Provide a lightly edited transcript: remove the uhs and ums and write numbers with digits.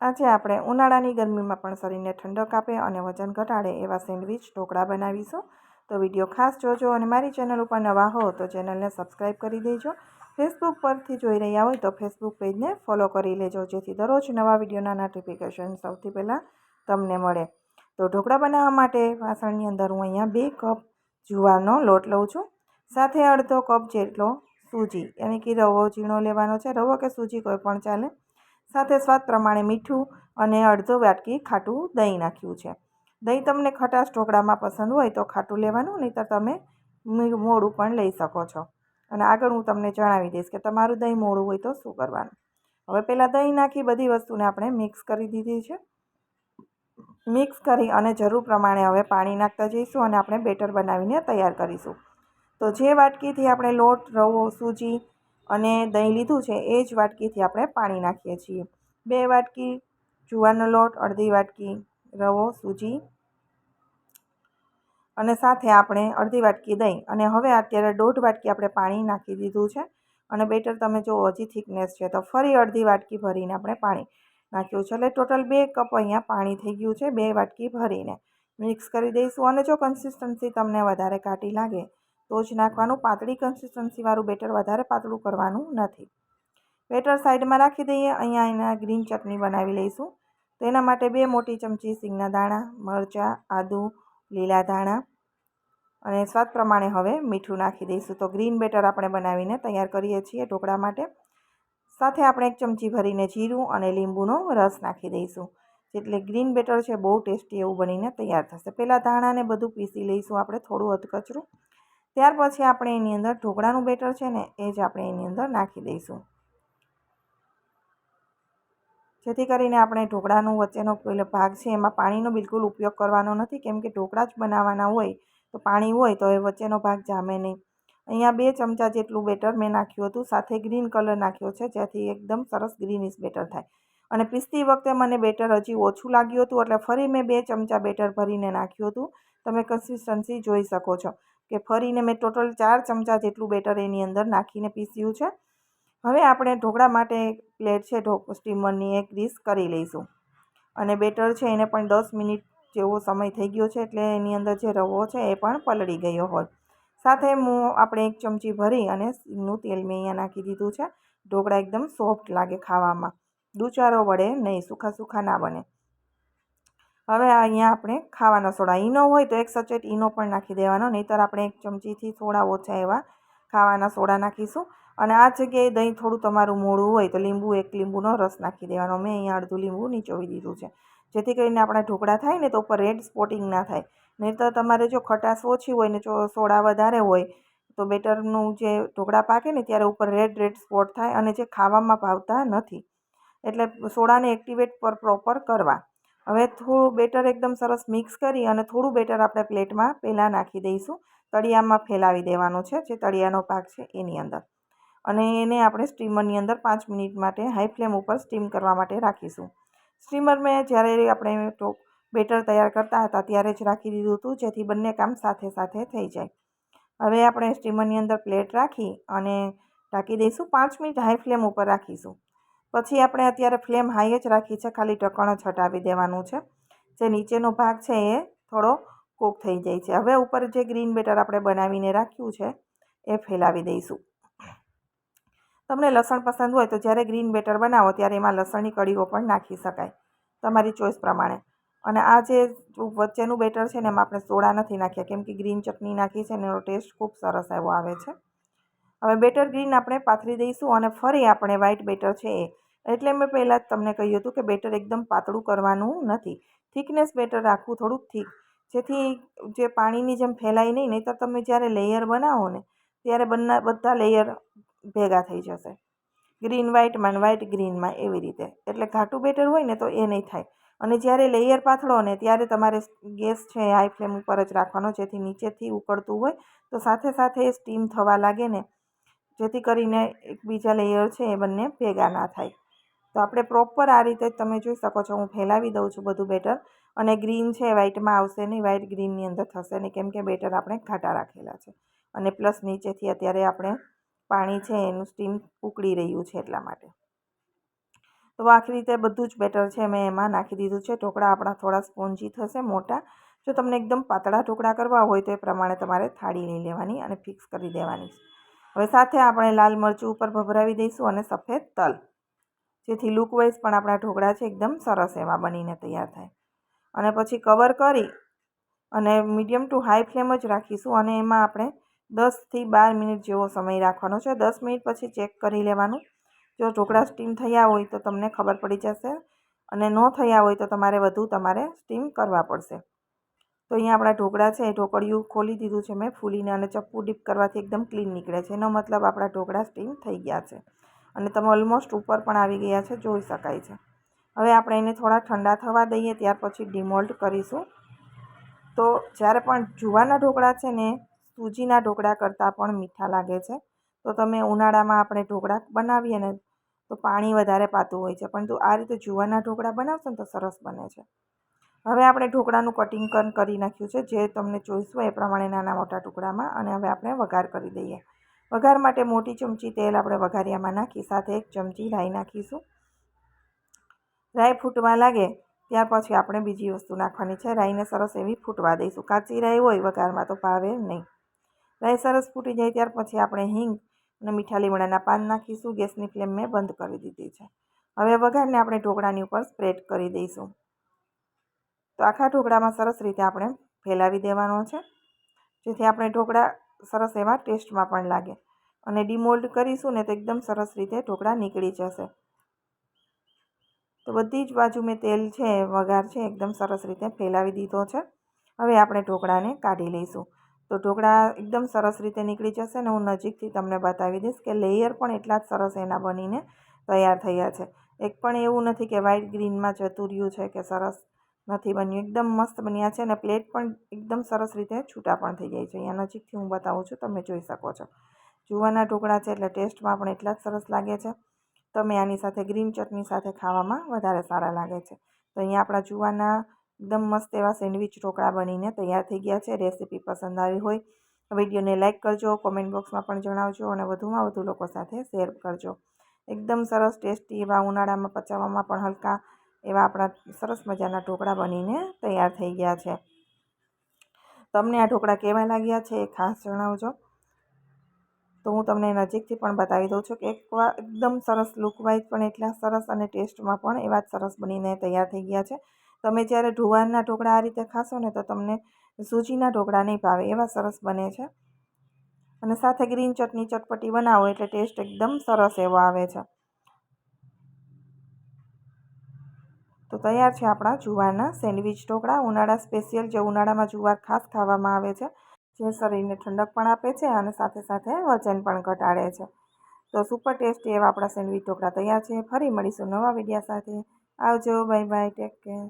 આજે આપણે ઉનાળાની ગરમીમાં પણ શરીરને ઠંડક આપે અને વજન ઘટાડે એવા સેન્ડવિચ ઢોકળા બનાવીશું. તો વિડીયો ખાસ જોજો અને મારી ચેનલ ઉપર નવા હો તો ચેનલને સબસ્ક્રાઈબ કરી દેજો. ફેસબુક પરથી જોઈ રહ્યા હોય તો ફેસબુક પેજને ફોલો કરી લેજો, જેથી દરરોજ નવા વિડીયોના નોટિફિકેશન સૌથી પહેલાં તમને મળે. તો ઢોકળા બનાવવા માટે વાસણની અંદર હું અહીંયા 2 કપ જુવારનો લોટ લઉં છું. સાથે અડધો કપ જેટલો સૂજી યાની કે રવો ઝીણો લેવાનો છે. રવો કે સૂજી કોઈ પણ ચાલે. સાથે સ્વાદ પ્રમાણે મીઠું અને અડધો વાટકી ખાટું દહીં નાખ્યું છે. દહીં તમને ખટાશ ઢોકળામાં પસંદ હોય તો ખાટું લેવાનું, નહીં તો તમે મોળું પણ લઈ શકો છો. અને આગળ હું તમને જણાવી દઈશ કે તમારું દહીં મોળું હોય તો શું કરવાનું. હવે પહેલાં દહીં નાખી બધી વસ્તુને આપણે મિક્સ કરી દીધી છે. મિક્સ કરી અને જરૂર પ્રમાણે હવે પાણી નાખતા જઈશું અને આપણે બેટર બનાવીને તૈયાર કરીશું. તો જે વાટકીથી આપણે લોટ, રવો, સૂજી અને દહીં લીધું છે એ જ વાટકીથી આપણે પાણી નાખીએ છીએ. 2 વાટકી જુવારનો લોટ, અડધી વાટકી રવો, સૂજી અને સાથે આપણે અડધી વાટકી દહીં અને હવે અત્યારે 1.5 વાટકી આપણે પાણી નાખી દીધું છે. અને બેટર તમે જો હજી થિકનેસ છે તો ફરી અડધી વાટકી ભરીને આપણે પાણી નાખ્યું છે. એટલે ટોટલ 2 કપ અહીંયા પાણી થઈ ગયું છે. 2 વાટકી ભરીને મિક્સ કરી દઈશું. અને જો કન્સિસ્ટન્સી તમને વધારે ઘાટી લાગે તો જ નાખવાનું. પાતળી કન્સિસ્ટન્સીવાળું બેટર વધારે પાતળું કરવાનું નથી. બેટર સાઈડમાં રાખી દઈએ. અહીંયા એના ગ્રીન ચટણી બનાવી લઈશું. તો એના માટે 2 મોટી ચમચી સિંગના દાણા, મરચાં, આદું, લીલા ધાણા અને સ્વાદ પ્રમાણે હવે મીઠું નાખી દઈશું. તો ગ્રીન બેટર આપણે બનાવીને તૈયાર કરીએ છીએ ઢોકળા માટે. સાથે આપણે 1 ચમચી ભરીને જીરું અને લીંબુનો રસ નાખી દઈશું. એટલે ગ્રીન બેટર છે બહુ ટેસ્ટી એવું બનીને તૈયાર થશે. પહેલાં ધાણાને બધું પીસી લઈશું આપણે થોડું અધકચરું. ત્યાર પછી આપણે એની અંદર ઢોકળાનું બેટર છે ને એ જ આપણે એની અંદર નાખી દઈશું, જેથી કરીને આપણે ઢોકળાનું વચ્ચેનો પેલો ભાગ છે એમાં પાણીનો બિલકુલ ઉપયોગ કરવાનો નથી, કેમ કે ઢોકળા જ બનાવવાના હોય તો પાણી હોય તો એ વચ્ચેનો ભાગ જામે નહીં. અહીંયા 2 ચમચા જેટલું બેટર મેં નાખ્યું હતું. સાથે ગ્રીન કલર નાખ્યો છે, જેથી એકદમ સરસ ગ્રીનિશ બેટર થાય. અને પીસતી વખતે મને બેટર હજી ઓછું લાગ્યું હતું, એટલે ફરી મેં 2 ચમચા બેટર ભરીને નાખ્યું હતું. તમે કન્સિસ્ટન્સી જોઈ શકો છો કે ફરીને મેં ટોટલ 4 ચમચા જેટલું બેટર એની અંદર નાખીને પીસ્યું છે. હવે આપણે ઢોકળા માટે પ્લેટ છે સ્ટીમરની એક ગ્રીસ કરી લઈશું. અને બેટર છે એને પણ 10 મિનિટ જેવો સમય થઈ ગયો છે, એટલે એની અંદર જે રવો છે એ પણ પલળી ગયો હોય. સાથે આપણે 1 ચમચી ભરી અને સિંગનું તેલ મેં અહીંયા નાખી દીધું છે. ઢોકળા એકદમ સોફ્ટ લાગે ખાવામાં, દૂચારો વડે નહીં, સૂખા સૂખા ના બને. હવે અહીંયા આપણે ખાવાના સોડા, ઈનો હોય તો 1 સચેટ ઈનો પણ નાખી દેવાનો, નહીંતર આપણે 1 ચમચીથી થોડા ઓછા એવા ખાવાના સોડા નાખીશું. અને આ જગ્યાએ દહીં થોડું તમારું મોળું હોય તો 1 લીંબુનો રસ નાખી દેવાનો. મેં અહીંયા અડધું લીંબુ નીચોવી દીધું છે, જેથી કરીને આપણા ઢોકળા થાય ને તો ઉપર રેડ સ્પોટિંગ ના થાય. નહીંતર તમારે જો ખટાશ ઓછી હોય ને સોડા વધારે હોય તો બેટરનું જે ઢોકળા પાકે ને ત્યારે ઉપર રેડ સ્પોટ થાય અને જે ખાવામાં ભાવતા નથી. એટલે સોડાને એક્ટિવેટ પ્રોપર કરવા. હવે થોડું બેટર એકદમ સરસ મિક્સ કરી અને થોડું બેટર આપણે પ્લેટમાં પહેલાં નાખી દઈશું. તળિયામાં ફેલાવી દેવાનું છે, જે તળિયાનો ભાગ છે એની અંદર. અને એને આપણે સ્ટીમરની અંદર 5 મિનિટ માટે હાઈ ફ્લેમ ઉપર સ્ટીમ કરવા માટે રાખીશું. સ્ટીમર મેં જ્યારે આપણે બેટર તૈયાર કરતા હતા ત્યારે જ રાખી દીધું હતું, જેથી બંને કામ સાથે સાથે થઈ જાય. હવે આપણે સ્ટીમરની અંદર પ્લેટ રાખી અને ઢાંકી દઈશું. 5 મિનિટ હાઈ ફ્લેમ ઉપર રાખીશું. પછી આપણે અત્યારે ફ્લેમ હાઈ જ રાખી છે, ખાલી ઢક્કણ જ હટાવી દેવાનું છે. જે નીચેનો ભાગ છે એ થોડો કૂક થઈ જાય છે. હવે ઉપર જે ગ્રીન બેટર આપણે બનાવીને રાખ્યું છે એ ફેલાવી દઈશું. તમને લસણ પસંદ હોય તો જ્યારે ગ્રીન બેટર બનાવો ત્યારે એમાં લસણની કળીઓ પણ નાખી શકાય, તમારી ચોઈસ પ્રમાણે. અને આ જે વચ્ચેનું બેટર છે ને એમાં આપણે સોડા નથી નાખ્યા, કેમ કે ગ્રીન ચટણી નાખી છે ને એનો ટેસ્ટ ખૂબ સરસ એવો આવે છે. હવે બેટર ગ્રીન આપણે પાથરી દઈશું અને ફરી આપણે વ્હાઈટ બેટર છે એટલે મેં પહેલાં જ તમને કહ્યું હતું કે બેટર એકદમ પાતળું કરવાનું નથી. થિકનેસ બેટર રાખવું થોડુંક થીક, જેથી જે પાણીની જેમ ફેલાય નહીં. નહીં તો તમે જ્યારે લેયર બનાવો ને ત્યારે બધા લેયર ભેગા થઈ જશે, ગ્રીન વ્હાઈટમાં, વ્હાઈટ ગ્રીનમાં, એવી રીતે. એટલે ઘાટું બેટર હોય ને તો એ નહીં થાય. અને જ્યારે લેયર પાથરો ને ત્યારે તમારે ગેસ છે હાઈ ફ્લેમ ઉપર જ રાખવાનો, જેથી નીચેથી ઉકળતું હોય તો સાથે સાથે સ્ટીમ થવા લાગે ને, જેથી કરીને એકબીજા લેયર છે એ બંને ભેગા ના થાય. તો આપણે પ્રોપર આ રીતે તમે જોઈ શકો છો, હું ફેલાવી દઉં છું બધું બેટર. અને ગ્રીન છે વ્હાઈટમાં આવશે નહીં, વ્હાઈટ ગ્રીનની અંદર થશે નહીં, કેમ કે બેટર આપણે ઘાટા રાખેલા છે. અને પ્લસ નીચેથી અત્યારે આપણે પાણી છે એનું સ્ટીમ ઉકળી રહ્યું છે એટલા માટે. તો આખી રીતે બધું જ બેટર છે મેં એમાં નાખી દીધું છે. ઢોકળા આપણા થોડા સ્પોન્જી થશે, મોટા. જો તમને એકદમ પાતળા ઢોકળા કરવા હોય તો એ પ્રમાણે તમારે થાળી લઈ લેવાની અને ફિક્સ કરી દેવાની. હવે સાથે આપણે લાલ મરચું ઉપર ભભરાવી દઈશું અને સફેદ તલ, જેથી લુકવાઇઝ પણ આપણા ઢોકળા છે એકદમ સરસ એવા બનીને તૈયાર થાય. અને પછી કવર કરી અને મીડિયમ ટુ હાઈ ફ્લેમ જ રાખીશું અને એમાં આપણે 10થી 12 મિનિટ જેવો સમય રાખવાનો છે. 10 મિનિટ પછી ચેક કરી લેવાનું. જો ઢોકળા સ્ટીમ થયા હોય તો તમને ખબર પડી જશે અને ન થયા હોય તો તમારે સ્ટીમ કરવા પડશે. તો અહીંયા આપણા ઢોકળા છે એ ઢોકળિયું ખોલી દીધું છે મેં ફૂલીને અને ચપ્પુ ડીપ કરવાથી એકદમ ક્લીન નીકળે છે. એનો મતલબ આપણા ઢોકળા સ્ટીમ થઈ ગયા છે અને તમે ઓલમોસ્ટ ઉપર પણ આવી ગયા છે, જોઈ શકાય છે. હવે આપણે એને થોડા ઠંડા થવા દઈએ, ત્યાર પછી ડિમોલ્ડ કરીશું. તો જ્યારે પણ જુવારના ઢોકળા છે ને સૂજીના ઢોકળા કરતાં પણ મીઠા લાગે છે. તો તમે ઉનાળામાં આપણે ઢોકળા બનાવીએ ને તો પાણી વધારે પાતું હોય છે, પરંતુ આ રીતે જુવારના ઢોકળા બનાવશો ને તો સરસ બને છે. હવે આપણે ઢોકળાનું કટિંગ કરી નાખ્યું છે, જે તમને ચોઈસ હોય એ પ્રમાણે નાના મોટા ટુકડામાં. અને હવે આપણે વઘાર કરી દઈએ. વઘાર માટે મોટી ચમચી તેલ આપણે વઘારિયામાં નાખી સાથે 1 ચમચી રાઈ નાખીશું. રાઈ ફૂટવા લાગે ત્યાર પછી આપણે બીજી વસ્તુ નાખવાની છે. રાઈને સરસ એવી ફૂટવા દઈશું. કાચી રાઈ હોય વઘારમાં તો ભાવે નહીં. રાઈ સરસ ફૂટી જાય ત્યાર પછી આપણે હિંગ અને મીઠા લીમડાના પાન નાખીશું. ગેસની ફ્લેમ મેં બંધ કરી દીધી છે. હવે વઘારને આપણે ઢોકળાની ઉપર સ્પ્રેડ કરી દઈશું. તો આખા ઢોકળામાં સરસ રીતે આપણે ફેલાવી દેવાનો છે, જેથી આપણે ઢોકળા સરસ એવા ટેસ્ટમાં પણ લાગે. અને ડિમોલ્ડ કરીશું ને તો એકદમ સરસ રીતે ઢોકળા નીકળી જશે. તો બધી જ બાજુ મેં તેલ છે, વઘાર છે એકદમ સરસ રીતે ફેલાવી દીધો છે. હવે આપણે ઢોકળાને કાઢી લઈશું. તો ઢોકળા એકદમ સરસ રીતે નીકળી જશે ને હું નજીકથી તમને બતાવી દઈશ કે લેયર પણ એટલા જ સરસ એના બનીને તૈયાર થયા છે. એક પણ એવું નથી કે વ્હાઇટ ગ્રીનમાં જતું રહ્યું છે કે સરસ નથી બન્યું. એકદમ મસ્ત બન્યા છે અને પ્લેટ પણ એકદમ સરસ રીતે છૂટા પણ થઈ જાય છે. અહીંયા નજીકથી હું બતાવું છું, તમે જોઈ શકો છો. જુવારના ઢોકળા છે એટલે ટેસ્ટમાં પણ એટલા જ સરસ લાગે છે. તમે આની સાથે ગ્રીન ચટણી સાથે ખાવામાં વધારે સારા લાગે છે. તો અહીંયા આપણા જુવારના એકદમ મસ્ત એવા સેન્ડવિચ ઢોકળા બનીને તૈયાર થઈ ગયા છે. રેસીપી પસંદ આવી હોય વિડીયોને લાઇક કરજો, કોમેન્ટ બોક્સમાં પણ જણાવજો અને વધુમાં વધુ લોકો સાથે શેર કરજો. એકદમ સરસ ટેસ્ટી એવા ઉનાળામાં પચાવવામાં પણ હલકા એવા આપણા સરસ મજાના ઢોકળા બનીને તૈયાર થઈ ગયા છે. તમને આ ઢોકળા કેવા લાગ્યા છે એ ખાસ જણાવજો. તો હું તમને નજીકથી પણ બતાવી દઉં છું કે એકદમ સરસ લુકવાઇઝ પણ એટલા સરસ અને ટેસ્ટમાં પણ એવા જ સરસ બનીને તૈયાર થઈ ગયા છે. તમે જ્યારે જુવારના ઢોકળા આ રીતે ખાશો ને તો તમને સૂજીના ઢોકળા નહીં ભાવે, એવા સરસ બને છે. અને સાથે ગ્રીન ચટણી ચટપટી બનાવો એટલે ટેસ્ટ એકદમ સરસ એવો આવે છે. તો તૈયાર છે આપણા જુવારના સેન્ડવિચ ઢોકળા. ઉનાળા સ્પેશિયલ, જે ઉનાળામાં જુવાર ખાસ ખાવામાં આવે છે, જે શરીરને ઠંડક પણ આપે છે અને સાથે સાથે વજન પણ ઘટાડે છે. તો સુપર ટેસ્ટી એવા આપણા સેન્ડવિચ ઢોકળા તૈયાર છે. ફરી મળીશું નવા વિડીયો સાથે. આવજો, બાય બાય, ટેક કેર.